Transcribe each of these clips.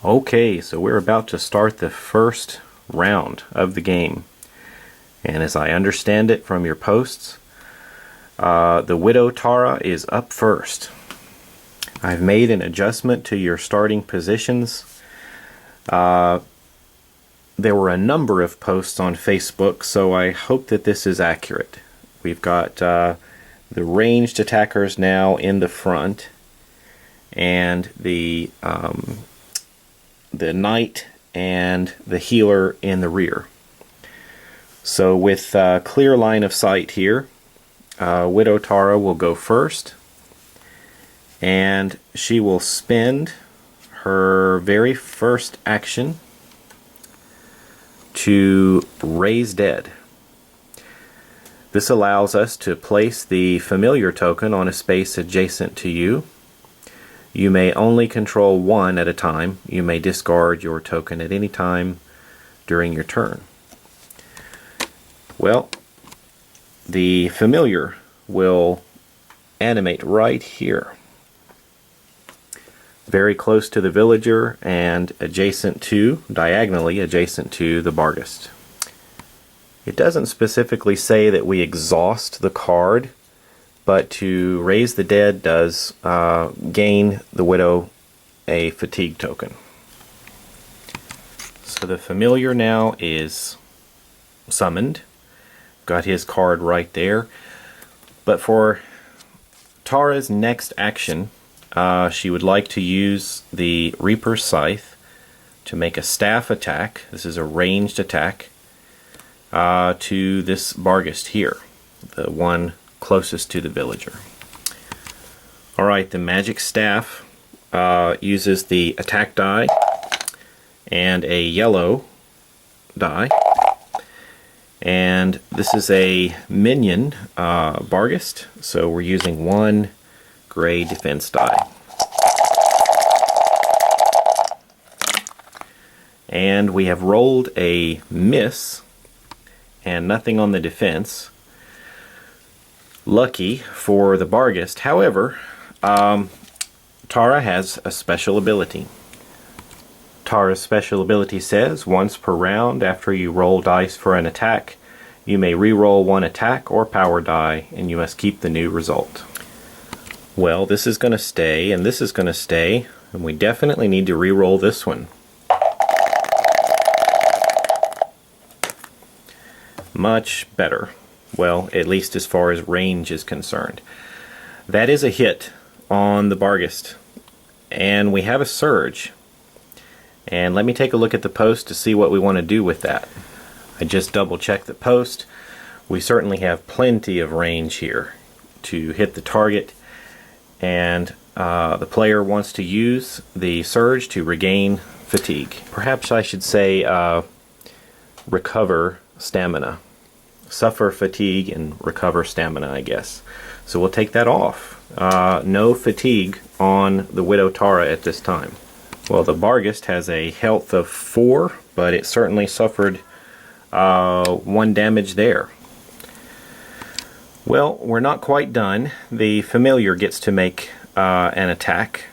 Okay, so we're about to start the first round of the game. And as I understand it from your posts, the Widow Tara is up first. I've made an adjustment to your starting positions. There were a number of posts on Facebook, so I hope that this is accurate. We've got the ranged attackers now in the front, and the knight and the healer in the rear. So with clear line of sight here, Widow Tara will go first, and she will spend her very first action to raise dead. This allows us to place the familiar token on a space adjacent to you. You may only control one at a time. You may discard your token at any time during your turn. Well, the familiar will animate right here, very close to the villager and diagonally adjacent to the Barghest. It doesn't specifically say that we exhaust the card, but to raise the dead does gain the Widow a fatigue token. So the familiar now is summoned. Got his card right there. But for Tara's next action, she would like to use the Reaper's Scythe to make a staff attack. This is a ranged attack to this Barghest here, the one closest to the villager. Alright, the magic staff uses the attack die and a yellow die, and this is a minion Barghest, so we're using one gray defense die. And we have rolled a miss and nothing on the defense. Lucky for the Barghest. However, Tara has a special ability. Tara's special ability says, once per round after you roll dice for an attack, you may re-roll one attack or power die, and you must keep the new result. Well, this is going to stay, and this is going to stay, and we definitely need to re-roll this one. Much better. Well, at least as far as range is concerned. That is a hit on the Barghest. And we have a surge. And let me take a look at the post to see what we want to do with that. I just double checked the post. We certainly have plenty of range here to hit the target. And the player wants to use the surge to regain fatigue. Perhaps I should say recover stamina. Suffer fatigue and recover stamina, I guess. So we'll take that off. No fatigue on the Widow Tara at this time. Well, the Barghest has a health of 4, but it certainly suffered 1 damage there. Well, we're not quite done. The familiar gets to make an attack,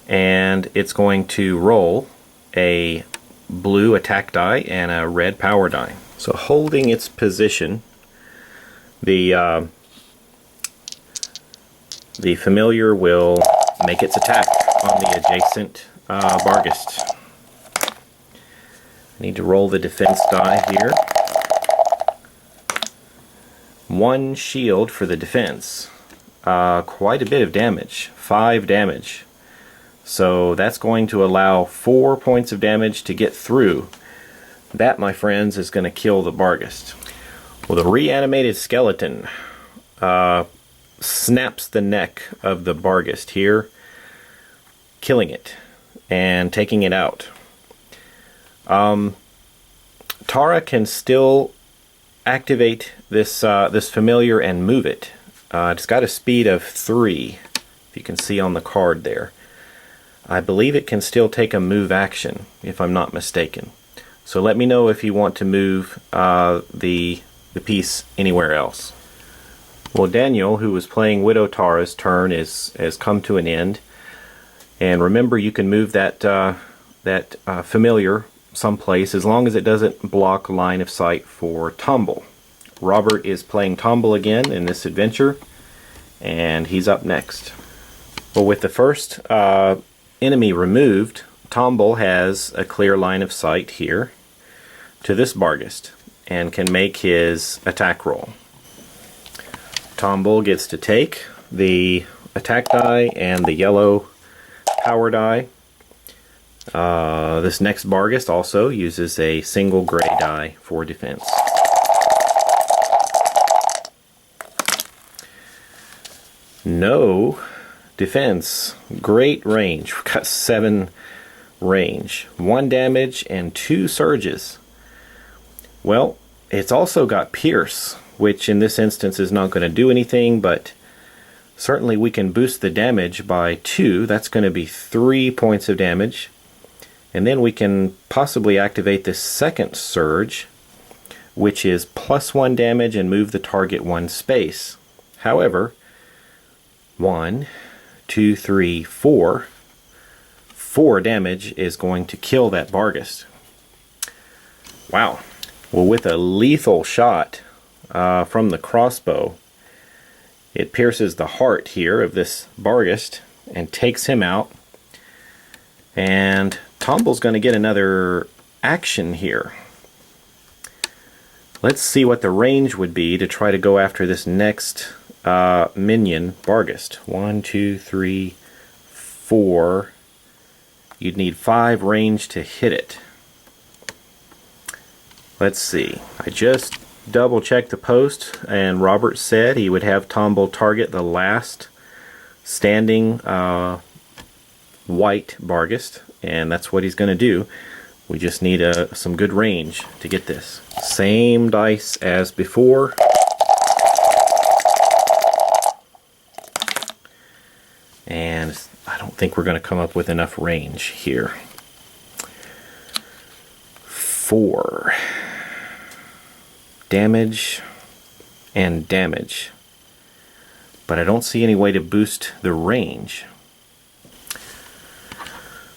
and it's going to roll a blue attack die and a red power die. So holding its position, the familiar will make its attack on the adjacent Barghest. I need to roll the defense die here. 1 shield for the defense. Quite a bit of damage. 5 damage. So that's going to allow 4 points of damage to get through. That, my friends, is going to kill the Barghest. Well, the reanimated skeleton snaps the neck of the Barghest here, killing it and taking it out. Tara can still activate this familiar and move it. It's got a speed of 3, if you can see on the card there. I believe it can still take a move action, if I'm not mistaken. So let me know if you want to move the piece anywhere else. Well, Daniel, who was playing Widow Tara's turn, has come to an end. And remember, you can move that familiar someplace as long as it doesn't block line of sight for Tumble. Robert is playing Tumble again in this adventure, and he's up next. Well, with the first enemy removed, Tumble has a clear line of sight here to this Barghest and can make his attack roll. Tumble gets to take the attack die and the yellow power die. This next Barghest also uses a single gray die for defense. No defense. Great range. We've got 7 range. 1 damage and 2 surges. Well, it's also got Pierce, which in this instance is not going to do anything, but certainly we can boost the damage by 2. That's going to be 3 points of damage. And then we can possibly activate this second surge, which is +1 damage and move the target 1 space. However, 1, 2, 3, 4. 4 damage is going to kill that Barghest. Wow. Well, with a lethal shot from the crossbow, it pierces the heart here of this Barghest and takes him out. And Tumble's going to get another action here. Let's see what the range would be to try to go after this next minion Barghest. 1, 2, 3, 4. You'd need 5 range to hit it. Let's see. I just double checked the post, and Robert said he would have Tumble target the last standing white Barghest, and that's what he's going to do. We just need some good range to get this. Same dice as before. And I don't think we're going to come up with enough range here. 4. Damage and damage. But I don't see any way to boost the range.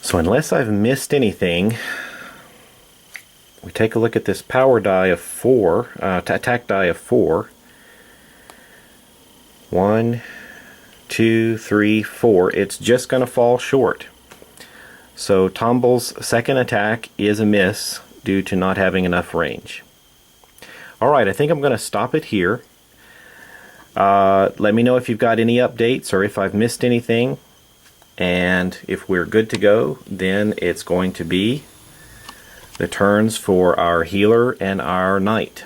So unless I've missed anything, we take a look at this power die of 4, attack die of 4. 1, 2, 3, 4. It's just going to fall short. So Tumble's second attack is a miss due to not having enough range. Alright, I think I'm going to stop it here. Let me know if you've got any updates or if I've missed anything. And if we're good to go, then it's going to be the turns for our healer and our knight.